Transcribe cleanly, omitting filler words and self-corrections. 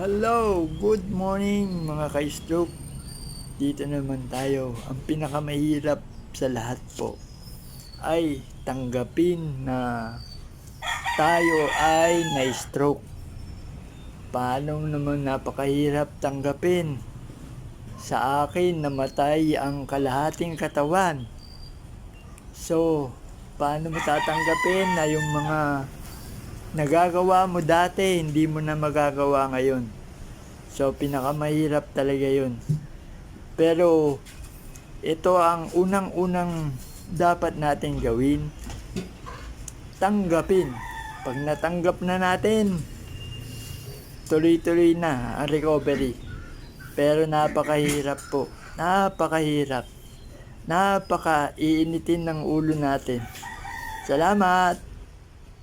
Hello, good morning mga ka-stroke. Dito naman tayo. Ang pinakamahirap sa lahat po ay tanggapin na tayo ay na-stroke. Paano naman napakahirap tanggapin? Sa akin namatay ang kalahating katawan. So, paano mo tatanggapin na yung mga nagagawa mo dati, hindi mo na magagawa ngayon? So, pinakamahirap talaga yun. Pero, ito ang unang-unang dapat natin gawin. Tanggapin. Pag natanggap na natin, tuloy-tuloy na ang recovery. Pero napakahirap po. Napakahirap. Napaka-iinitin ng ulo natin. Salamat!